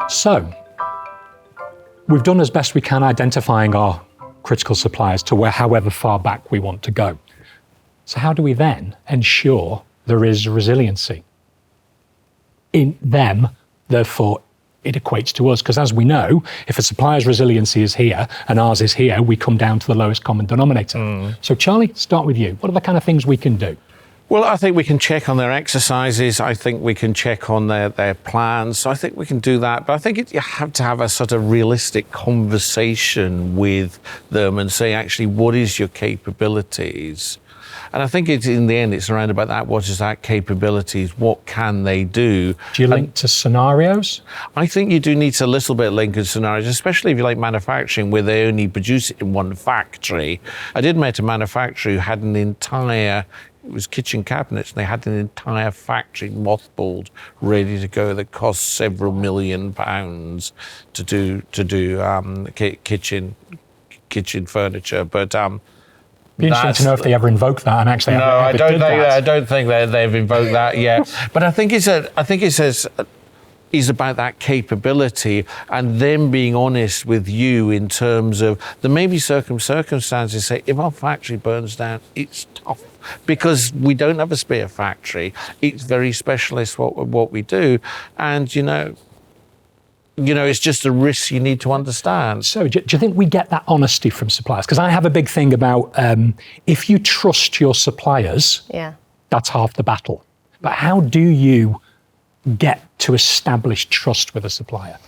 So, we've done as best we can identifying our critical suppliers to however far back we want to go. So how do we then ensure there is resiliency in them, therefore it equates to us? Because as we know, if a supplier's resiliency is here and ours is here, we come down to the lowest common denominator. So Charlie, start with you. What are the kind of things we can do? Well, I think we can check on their exercises. I think we can check on their plans. So I think we can do that. But I think you have to have a sort of realistic conversation with them and say, actually, what is your capabilities? And I think in the end, it's around about that. What is that capabilities? What can they do? Do you link to scenarios? I think you do need to a little bit link to scenarios, especially if you like manufacturing, where they only produce it in one factory. I did meet a manufacturer who had an entire, it was kitchen cabinets, and they had an entire factory mothballed, ready to go, that cost several £1 million to do kitchen furniture. But be interesting to know if they ever invoke that and actually. No, I don't think they've invoked that yet. But I think it's about that capability and them being honest with you in terms of there may be circumstances. Say, if our factory burns down, it's tough because we don't have a spare factory. It's very specialist what we do, and you know, it's just a risk you need to understand. So do you think we get that honesty from suppliers? Because I have a big thing about if you trust your suppliers, that's half the battle. But how do you get to establish trust with a supplier?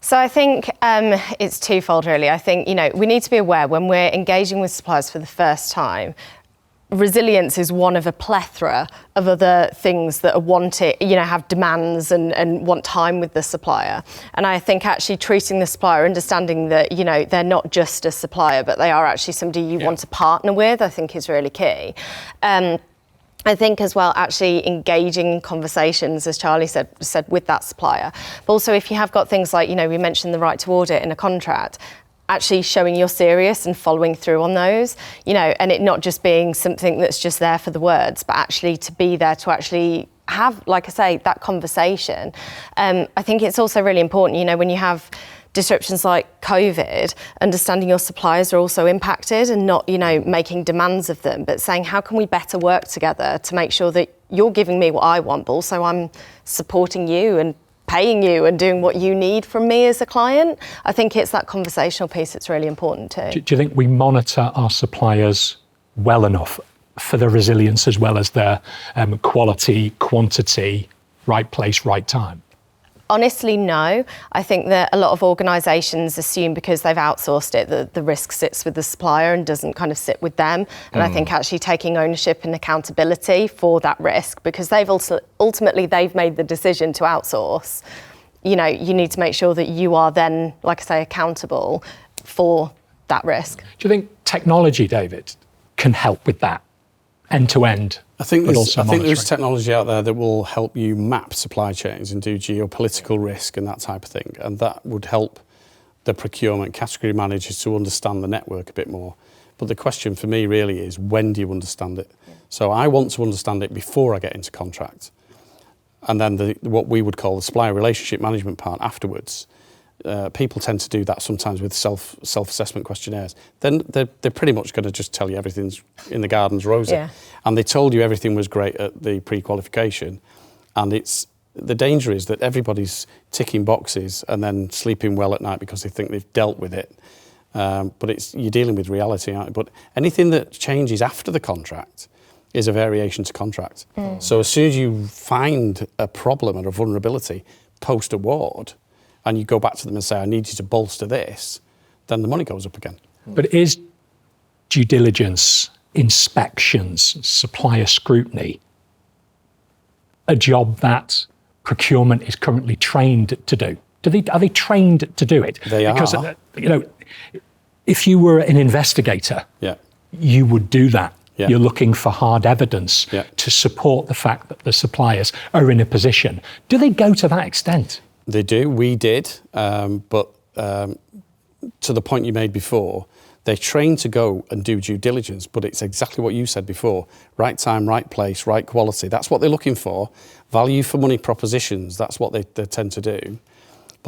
So I think it's twofold, really. I think, we need to be aware when we're engaging with suppliers for the first time, resilience is one of a plethora of other things that are wanted, have demands and want time with the supplier. And I think actually treating the supplier, understanding that, they're not just a supplier, but they are actually somebody you want to partner with, I think is really key. I think as well, actually engaging in conversations, as Charlie said with that supplier. But also if you have got things like, we mentioned the right to audit in a contract, actually showing you're serious and following through on those, and it not just being something that's just there for the words, but actually to be there to actually have, like I say, that conversation. I think it's also really important, when you have disruptions like COVID, understanding your suppliers are also impacted and not, making demands of them, but saying, how can we better work together to make sure that you're giving me what I want, but also I'm supporting you and paying you and doing what you need from me as a client. I think it's that conversational piece that's really important too. Do you think we monitor our suppliers well enough for their resilience as well as their quality, quantity, right place, right time? Honestly, no. I think that a lot of organisations assume because they've outsourced it that the risk sits with the supplier and doesn't kind of sit with them. And I think actually taking ownership and accountability for that risk, because they've also ultimately they've made the decision to outsource. You need to make sure that you are then, like I say, accountable for that risk. Do you think technology, David, can help with that end to end? I think there's technology out there that will help you map supply chains and do geopolitical risk and that type of thing. And that would help the procurement category managers to understand the network a bit more. But the question for me really is, when do you understand it? Yeah. So I want to understand it before I get into contract. And then what we would call the supplier relationship management part afterwards. People tend to do that sometimes with self-assessment questionnaires. Then they're pretty much going to just tell you everything's in the garden's rosy. Yeah. And they told you everything was great at the pre-qualification. And the danger is that everybody's ticking boxes and then sleeping well at night because they think they've dealt with it. But you're dealing with reality, aren't you? But anything that changes after the contract is a variation to contract. So as soon as you find a problem or a vulnerability post-award, and you go back to them and say, I need you to bolster this, then the money goes up again. But is due diligence, inspections, supplier scrutiny a job that procurement is currently trained to do? Are they trained to do it? They because, are. If you were an investigator, you would do that. Yeah. You're looking for hard evidence to support the fact that the suppliers are in a position. Do they go to that extent? They do. We did. But to the point you made before, they're trained to go and do due diligence, but it's exactly what you said before. Right time, right place, right quality. That's what they're looking for. Value for money propositions, that's what they tend to do.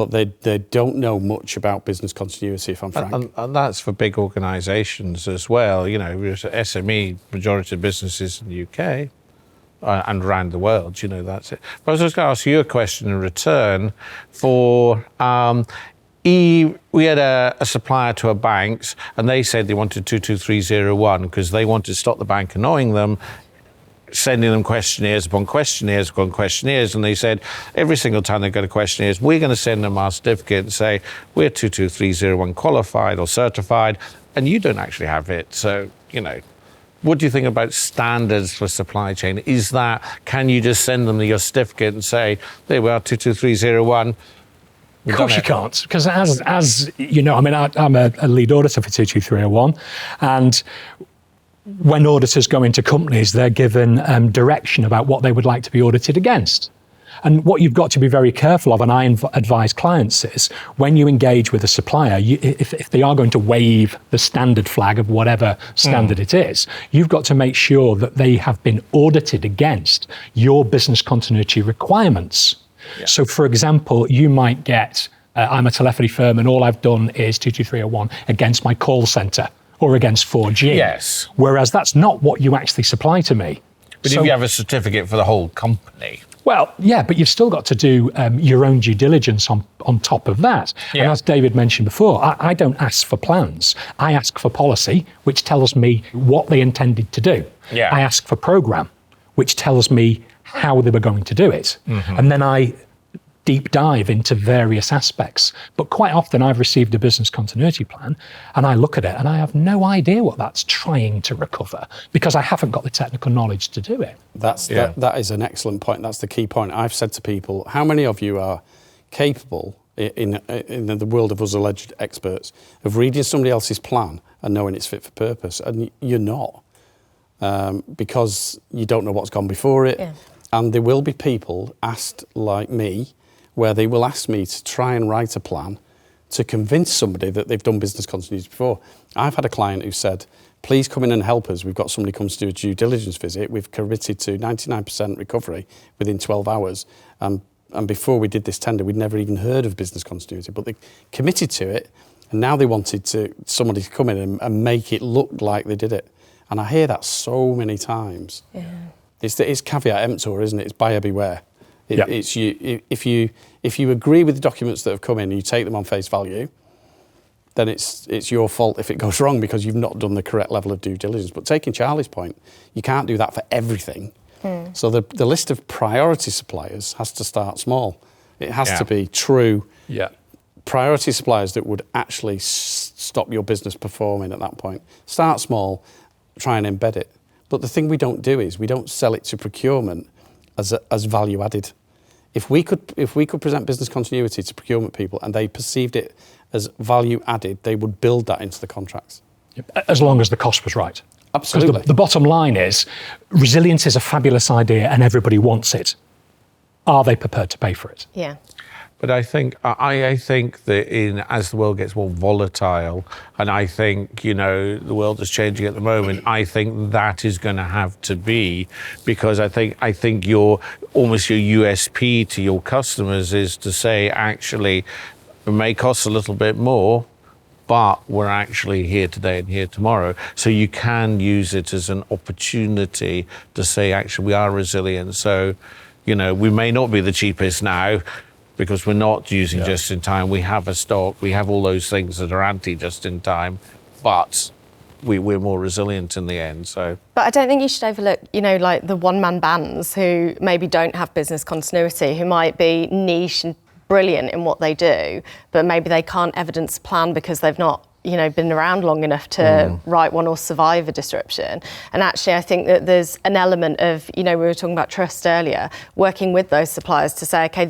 but they don't know much about business continuity, if I'm frank. And that's for big organisations as well. You know, SME, majority of businesses in the UK and around the world, you know, that's it. But I was just going to ask you a question in return for... we had a supplier to a banks, and they said they wanted 22301 because they wanted to stop the bank annoying them, sending them questionnaires upon questionnaires upon questionnaires, and they said every single time they go to questionnaires, we're going to send them our certificate and say we're 22301 qualified or certified, and you don't actually have it. So, you know, what do you think about standards for supply chain? Is that, can you just send them your certificate and say, there we are, 22301? Of course you can't, because as you know, I mean, I'm a lead auditor for 22301, and when auditors go into companies, they're given direction about what they would like to be audited against. And what you've got to be very careful of, and I advise clients, is when you engage with a supplier, if they are going to wave the standard flag of whatever standard it is, you've got to make sure that they have been audited against your business continuity requirements. Yeah. So, for example, you might get, I'm a telephony firm and all I've done is 22301 against my call centre or against 4G. Yes. Whereas that's not what you actually supply to me. But if you have a certificate for the whole company... Well, yeah, but you've still got to do your own due diligence on top of that. Yeah. And as David mentioned before, I don't ask for plans. I ask for policy, which tells me what they intended to do. Yeah. I ask for programme, which tells me how they were going to do it. Mm-hmm. And then I deep dive into various aspects. But quite often I've received a business continuity plan and I look at it and I have no idea what that's trying to recover because I haven't got the technical knowledge to do it. That is an excellent point. That's the key point. I've said to people, how many of you are capable in the world of us alleged experts of reading somebody else's plan and knowing it's fit for purpose? And you're not, because you don't know what's gone before it. Yeah. And there will be people asked like me, where they will ask me to try and write a plan to convince somebody that they've done business continuity before. I've had a client who said, please come in and help us. We've got somebody comes to do a due diligence visit. We've committed to 99% recovery within 12 hours. And before we did this tender, we'd never even heard of business continuity, but they committed to it. And now they wanted somebody to come in and make it look like they did it. And I hear that so many times. Yeah. It's caveat emptor, isn't it? It's buyer beware. It's you. If you agree with the documents that have come in and you take them on face value, then it's your fault if it goes wrong because you've not done the correct level of due diligence. But taking Charlie's point, you can't do that for everything. So the list of priority suppliers has to start small. It has to be true priority suppliers that would actually stop your business performing at that point. Start small, try and embed it. But the thing we don't do is we don't sell it to procurement as value added. If we could present business continuity to procurement people and they perceived it as value added, they would build that into the contracts. As long as the cost was right. Absolutely. The bottom line is resilience is a fabulous idea and everybody wants it. Are they prepared to pay for it? Yeah. But I think that as the world gets more volatile, and I think, you know, the world is changing at the moment, I think that is going to have to be, because I think your USP to your customers is to say, actually, it may cost a little bit more, but we're actually here today and here tomorrow. So you can use it as an opportunity to say, actually, we are resilient. So, you know, we may not be the cheapest now, because we're not using just in time. We have a stock, we have all those things that are anti-just in time, but we're more resilient in the end. So, but I don't think you should overlook, you know, like the one-man bands who maybe don't have business continuity, who might be niche and brilliant in what they do, but maybe they can't evidence a plan because they've not, you know, been around long enough to write one or survive a disruption. And actually, I think that there's an element of, you know, we were talking about trust earlier, working with those suppliers to say, okay,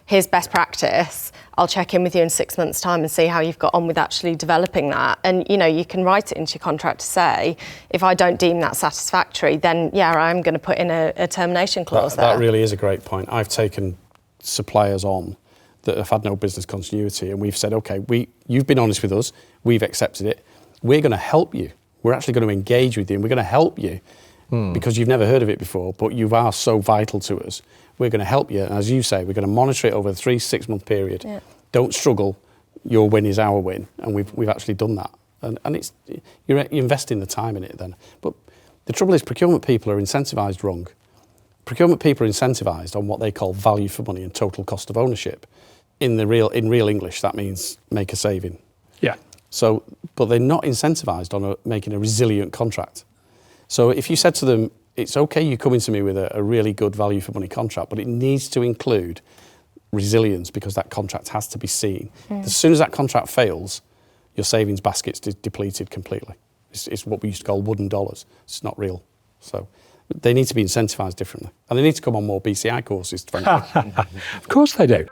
here's best practice. I'll check in with you in 6 months' time and see how you've got on with actually developing that. And, you know, you can write it into your contract to say, if I don't deem that satisfactory, then, I'm going to put in a termination clause there. That really is a great point. I've taken suppliers on that have had no business continuity, and we've said, okay, you've been honest with us, we've accepted it, we're going to help you. We're actually going to engage with you, and we're going to help you because you've never heard of it before, but you are so vital to us. We're going to help you. And as you say, we're going to monitor it over a 3-6 month period. Yeah. Don't struggle. Your win is our win. And we've actually done that. And it's, you're investing the time in it then. But the trouble is procurement people are incentivised wrong. Procurement people are incentivised on what they call value for money and total cost of ownership. In real English, that means make a saving. Yeah. So, but they're not incentivised on making a resilient contract. So if you said to them, it's okay you coming to me with a really good value for money contract, but it needs to include resilience because that contract has to be seen. As soon as that contract fails, your savings basket's depleted completely. It's what we used to call wooden dollars. It's not real. So they need to be incentivised differently. And they need to come on more BCI courses, frankly. Of course they do.